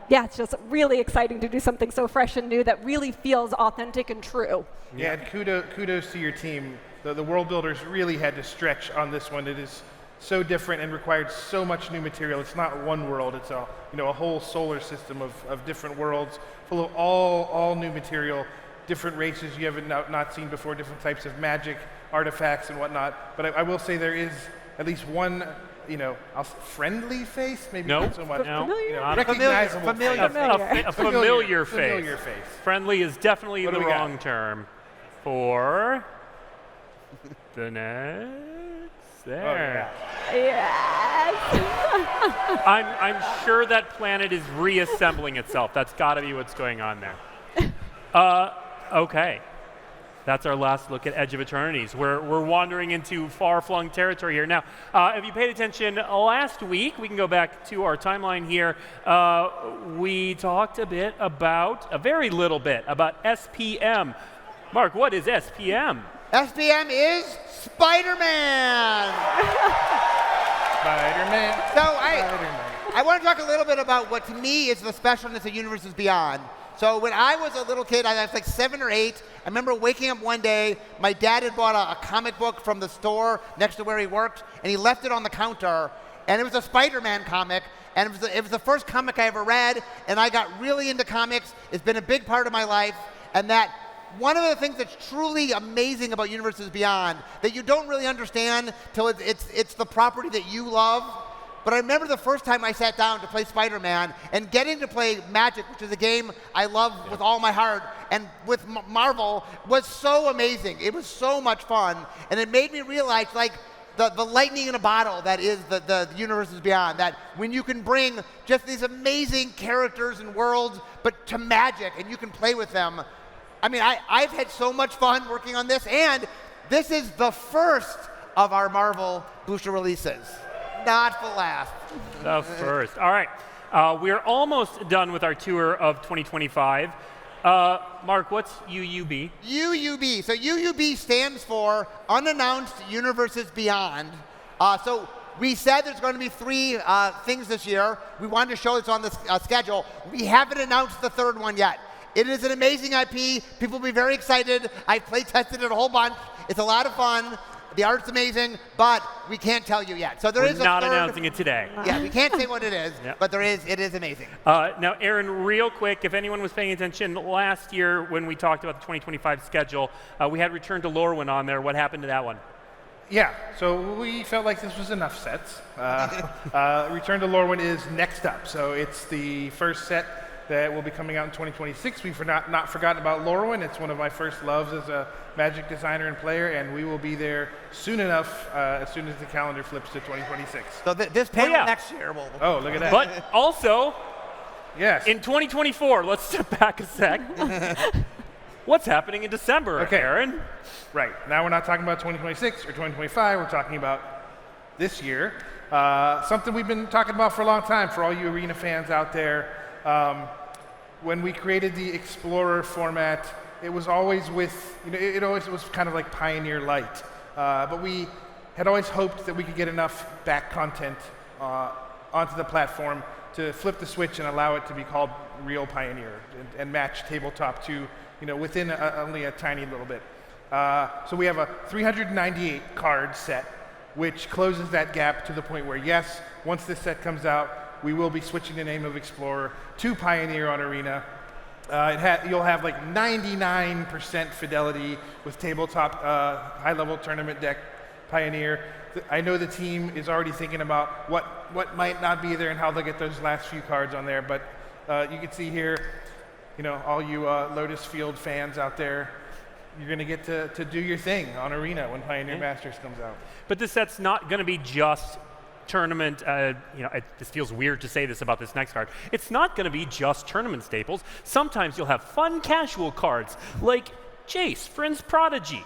yeah, it's just really exciting to do something so fresh and new that really feels authentic and true. Yeah, and kudos to your team. The world builders really had to stretch on this one. It is so different and required so much new material. It's not one world. It's a whole solar system of different worlds, full of all new material, different races you haven't not seen before, different types of magic, artifacts and whatnot. But I will say there is at least one, friendly face, maybe not so much. No, recognizable familiar face. A familiar face. Familiar face. Friendly is definitely the wrong got? term for the next. There. Oh, yeah. Yes. I'm sure that planet is reassembling itself. That's got to be what's going on there. Okay. That's our last look at Edge of Eternities. We're wandering into far-flung territory here. Now, if you paid attention last week, we can go back to our timeline here. We talked a very little bit about SPM. Mark, what is SPM? SPM is Spider-Man. Spider-Man. So I want to talk a little bit about what to me is the specialness of Universes Beyond. So when I was a little kid, I was like 7 or 8. I remember waking up one day, my dad had bought a comic book from the store next to where he worked, and he left it on the counter, and it was a Spider-Man comic, and it was the first comic I ever read, and I got really into comics. It's been a big part of my life, and that one of the things that's truly amazing about Universes Beyond that you don't really understand till it's the property that you love. But I remember the first time I sat down to play Spider-Man and getting to play Magic, which is a game I love with all my heart, and with Marvel was so amazing. It was so much fun, and it made me realize like the lightning in a bottle that is the Universes Beyond, that when you can bring just these amazing characters and worlds, but to Magic, and you can play with them. I mean, I've had so much fun working on this, and this is the first of our Marvel booster releases. Not the last. The first. All right. We're almost done with our tour of 2025. Mark, what's UUB? UUB. So UUB stands for Unannounced Universes Beyond. So we said there's going to be 3 things this year. We wanted to show this on the schedule. We haven't announced the 3rd one yet. It is an amazing IP. People will be very excited. I play tested it a whole bunch. It's a lot of fun. The art's amazing, but we can't tell you yet. So there is We're not a third, announcing it today. Yeah, we can't say what it is, Yep. but it is amazing. Now, Aaron, real quick, if anyone was paying attention last year when we talked about the 2025 schedule, we had Return to Lorwyn on there. What happened to that one? Yeah, so we felt like this was enough sets. Return to Lorwyn is next up. So it's the first set that will be coming out in 2026. We've not forgotten about Lorwyn. It's one of my first loves as a Magic designer and player, and we will be there soon enough, as soon as the calendar flips to 2026. So this panel yeah. next year will. Oh, look at that. But also, yes. in 2024, let's step back a sec. What's happening in December, Okay. Aaron? Right. Now we're not talking about 2026 or 2025. We're talking about this year. Something we've been talking about for a long time for all you Arena fans out there. When we created the Explorer format, it was always with, it always was kind of like Pioneer Light. But we had always hoped that we could get enough back content onto the platform to flip the switch and allow it to be called real Pioneer and match tabletop to, within only a tiny little bit. So we have a 398 card set, which closes that gap to the point where, yes, once this set comes out, we will be switching the name of Explorer to Pioneer on Arena. You'll have like 99% fidelity with tabletop high-level tournament deck Pioneer. I know the team is already thinking about what might not be there and how they'll get those last few cards on there. But you can see here, all you Lotus Field fans out there, you're going to get to do your thing on Arena when Pioneer Masters comes out. But this set's not going to be just tournament, this feels weird to say this about this next card. It's not going to be just tournament staples. Sometimes you'll have fun casual cards like Jace, Friends Prodigy.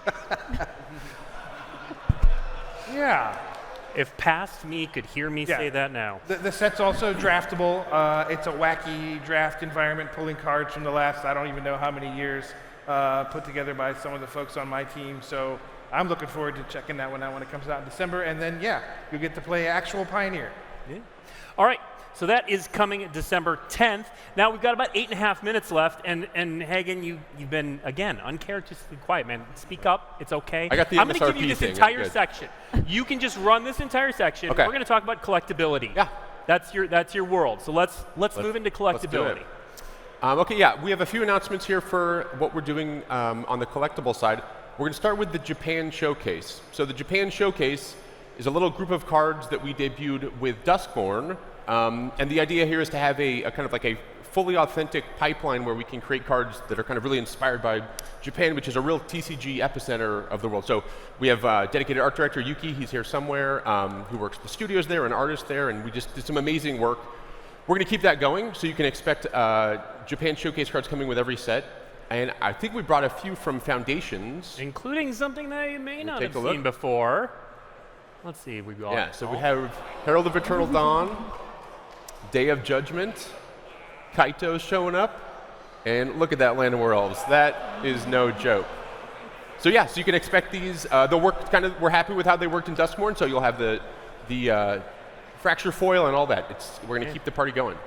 Yeah. If past me could hear me say that now. The set's also draftable. It's a wacky draft environment, pulling cards from the last, I don't even know how many years, put together by some of the folks on my team. So I'm looking forward to checking that one out when it comes out in December. And then, you'll get to play actual Pioneer. Yeah. All right. So that is coming December 10th. Now we've got about 8.5 minutes left, and Hagen, you've been, again, uncharacteristically quiet, man. Speak up. It's okay. I got the I'm going to MSRP give you this thing. entire section. You can just run this entire section. Okay. We're going to talk about collectibility. Yeah. That's your world. So let's move into collectibility. Okay, yeah, we have a few announcements here for what we're doing on the collectible side. We're going to start with the Japan Showcase. So the Japan Showcase is a little group of cards that we debuted with Duskborn. And the idea here is to have a kind of like a fully authentic pipeline where we can create cards that are kind of really inspired by Japan, which is a real TCG epicenter of the world. So we have dedicated art director Yuki, he's here somewhere, who works with the studios there, an artist there, and we just did some amazing work. We're going to keep that going, so you can expect Japan Showcase cards coming with every set. And I think we brought a few from Foundations. Including something that you may not have look. seen before. Let's see, we got. Yeah, so we have Herald of Eternal Dawn, Day of Judgment, Kaito's showing up, and look at that Land of Werewolves. That is no joke. So yeah, so you can expect these. They'll work kind of. We're happy with how they worked in Duskborn, so you'll have the fracture foil and all that. We're going to keep the party going.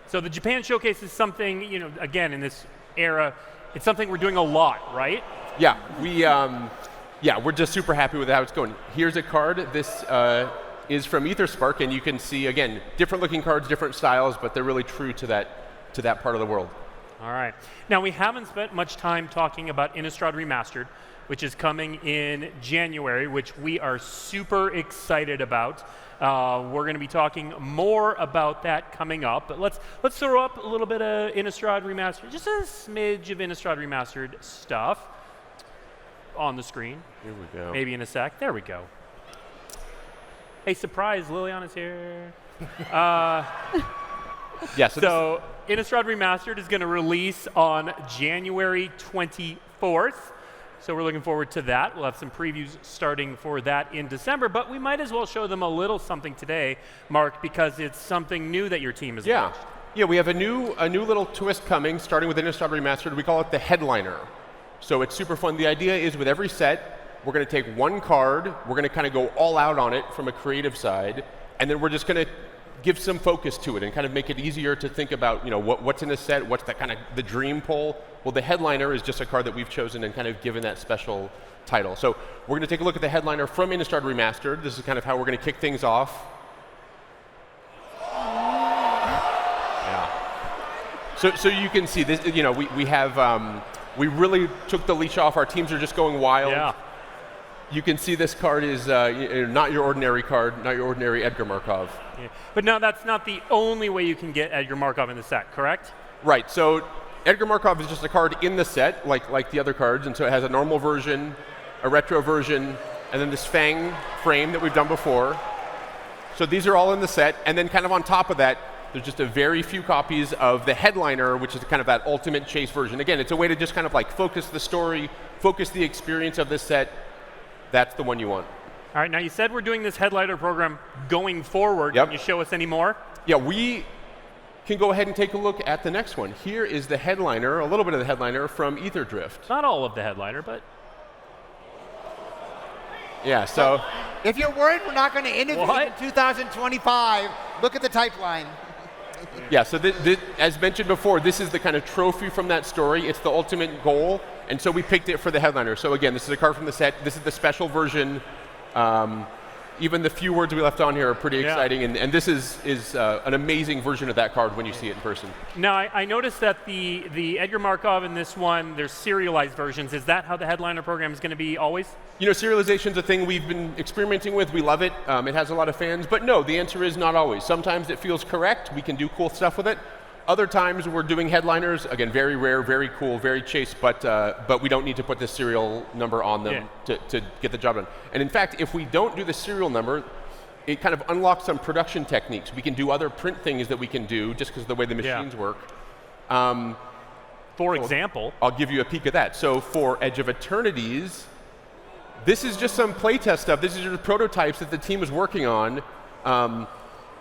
So the Japan Showcase is something, again, in this era, it's something we're doing a lot, right? Yeah, we're just super happy with how it's going. Here's a card. This is from Aetherspark, and you can see, again, different looking cards, different styles, but they're really true to that part of the world. All right. Now, we haven't spent much time talking about Innistrad Remastered, which is coming in January, which we are super excited about. We're going to be talking more about that coming up, but let's throw up a little bit of Innistrad Remastered, just a smidge of Innistrad Remastered stuff on the screen. Here we go. Maybe in a sec. There we go. Hey, surprise, Liliana's here. So Innistrad Remastered is going to release on January 24th. So we're looking forward to that. We'll have some previews starting for that in December, but we might as well show them a little something today, Mark, because it's something new that your team has launched. Yeah, we have a new little twist coming, starting with Innistrad Remastered. We call it the Headliner. So it's super fun. The idea is with every set, we're going to take one card, we're going to kind of go all out on it from a creative side, and then we're just going to give some focus to it and kind of make it easier to think about, what's in a set, what's that kind of the dream pull. Well, the headliner is just a card that we've chosen and kind of given that special title. So we're going to take a look at the headliner from Innistrad Remastered. This is kind of how we're going to kick things off. So you can see this. We really took the leash off. Our teams are just going wild. Yeah. You can see this card is not your ordinary card, not your ordinary Edgar Markov. Yeah. But no, that's not the only way you can get Edgar Markov in the set, correct? Right. So Edgar Markov is just a card in the set, like the other cards, and so it has a normal version, a retro version, and then this Fang frame that we've done before. So these are all in the set, and then kind of on top of that, there's just a very few copies of the headliner, which is kind of that ultimate chase version. Again, it's a way to just kind of like focus the story, focus the experience of this set. That's the one you want. All right, now you said we're doing this headliner program going forward. Yep. Can you show us any more? Yeah, we can go ahead and take a look at the next one. Here is the headliner, a little bit of the headliner from Aetherdrift. Not all of the headliner, but... Yeah, so... If you're worried we're not going to innovate in 2025, look at the type line. Yeah, so as mentioned before, this is the kind of trophy from that story. It's the ultimate goal, and so we picked it for the headliner. So again, this is a card from the set. This is the special version. Even the few words we left on here are pretty exciting, and this is an amazing version of that card when you see it in person. Now, I noticed that the Edgar Markov in this one, there's serialized versions. Is that how the headliner program is going to be always? Serialization's a thing we've been experimenting with. We love it. It has a lot of fans. But no, the answer is not always. Sometimes it feels correct. We can do cool stuff with it. Other times we're doing headliners. Again, very rare, very cool, very chase, but we don't need to put the serial number on them to get the job done. And in fact, if we don't do the serial number, it kind of unlocks some production techniques. We can do other print things that we can do just because of the way the machines work. For example? I'll give you a peek of that. So for Edge of Eternities, this is just some playtest stuff. This is just prototypes that the team is working on.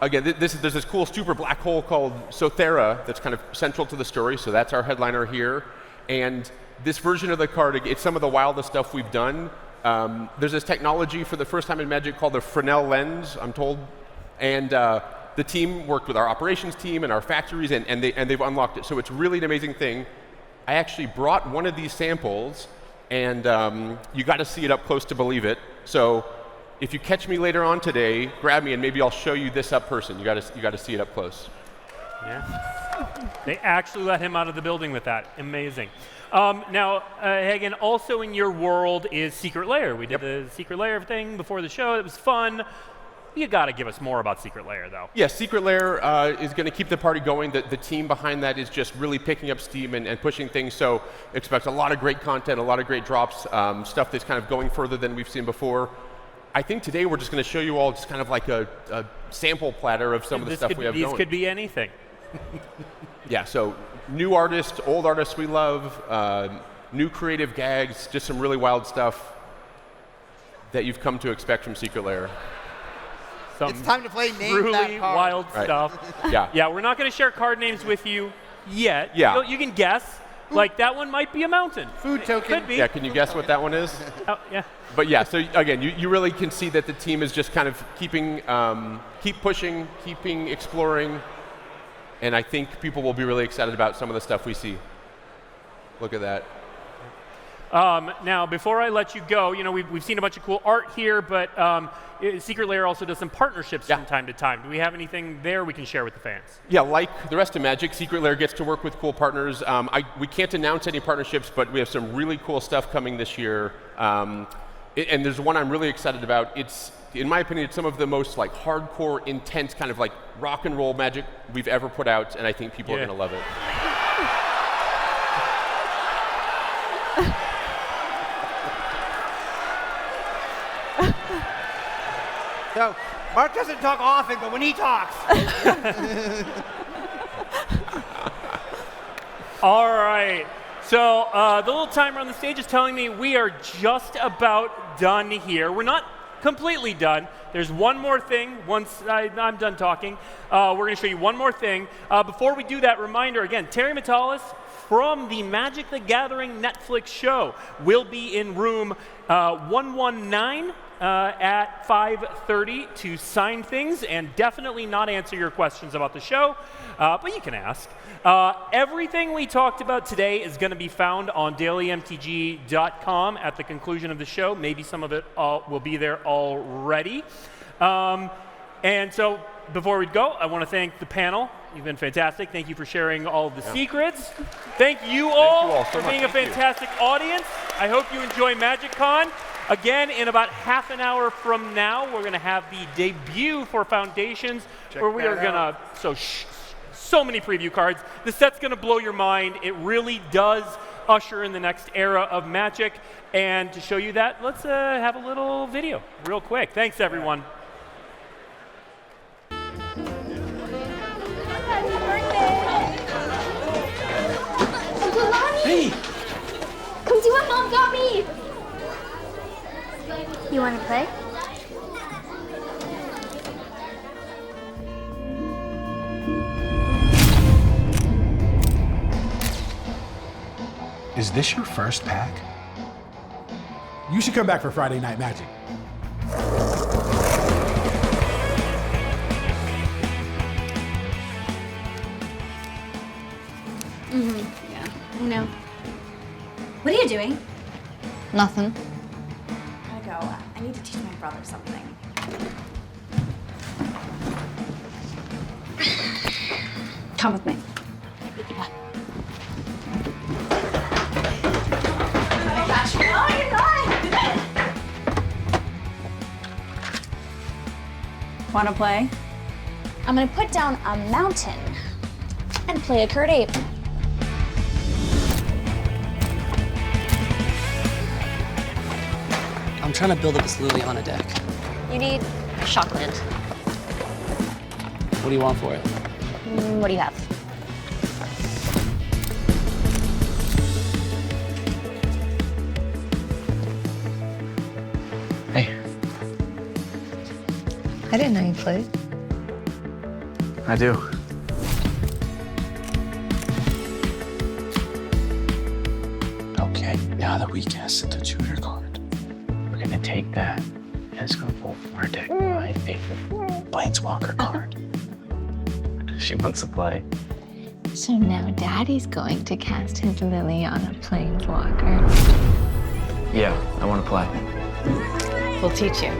Again, there's this cool super black hole called Sothera that's kind of central to the story, so that's our headliner here. And this version of the card, it's some of the wildest stuff we've done. There's this technology for the first time in Magic called the Fresnel lens, I'm told. And the team worked with our operations team and our factories, and they've unlocked it. So it's really an amazing thing. I actually brought one of these samples, and you got to see it up close to believe it. So if you catch me later on today, grab me and maybe I'll show you this up person. You got to see it up close. Yeah. They actually let him out of the building with that. Amazing. Now, Hagen, also in your world is Secret Lair. We did the Secret Lair thing before the show. It was fun. You got to give us more about Secret Lair, though. Yeah, Secret Lair is going to keep the party going. The team behind that is just really picking up steam and pushing things. So expect a lot of great content, a lot of great drops, stuff that's kind of going further than we've seen before. I think today we're just going to show you all just kind of like a sample platter of some of the stuff we have going. These could be anything. Yeah, so new artists, old artists we love, new creative gags, just some really wild stuff that you've come to expect from Secret Lair. It's time to play Name Truly That Card. wild stuff. Yeah, we're not going to share card names with you yet. Yeah. You can guess. Like, that one might be a mountain. Food token. Could be. Yeah, can you guess what that one is? Oh, yeah. But yeah, so again, you really can see that the team is just kind of keep pushing, keeping exploring, and I think people will be really excited about some of the stuff we see. Look at that. Now, before I let you go, we've seen a bunch of cool art here, but Secret Lair also does some partnerships from time to time. Do we have anything there we can share with the fans? Yeah, like the rest of Magic, Secret Lair gets to work with cool partners. We can't announce any partnerships, but we have some really cool stuff coming this year. And there's one I'm really excited about. It's, in my opinion, it's some of the most like hardcore, intense kind of like rock and roll Magic we've ever put out, and I think people are going to love it. So, Mark doesn't talk often, but when he talks. All right. So the little timer on the stage is telling me we are just about done here. We're not completely done. There's one more thing. Once I'm done talking, we're going to show you one more thing. Before we do that, reminder again, Terry Matalas from the Magic the Gathering Netflix show will be in room 119 at 5:30 to sign things and definitely not answer your questions about the show, but you can ask. Everything we talked about today is going to be found on dailymtg.com at the conclusion of the show. Maybe some of it will be there already. And so before we go, I want to thank the panel. You've been fantastic. Thank you for sharing all of the secrets. Thank you all for being a fantastic audience. I hope you enjoy MagicCon. Again, in about half an hour from now, we're going to have the debut for Foundations, where we are going to, so many preview cards. The set's going to blow your mind. It really does usher in the next era of Magic. And to show you that, let's have a little video real quick. Thanks, everyone. Hey! Come see what Mom got me! You want to play? Is this your first pack? You should come back for Friday Night Magic. Yeah, I know. What are you doing? Nothing. I gotta go. I need to teach my brother something. Come with me. Wanna play? I'm gonna put down a mountain and play a Kurt Ape. I'm trying to build up this Liliana deck. You need Shockland. What do you want for it? What do you have? Hey. I didn't know you played. I do. Okay, now that we cast the tutor card, we're gonna take that and it's gonna pull from our deck my favorite Planeswalker card. She wants to play. So now Daddy's going to cast his Liliana Planeswalker. Yeah, I want to play. We'll teach you.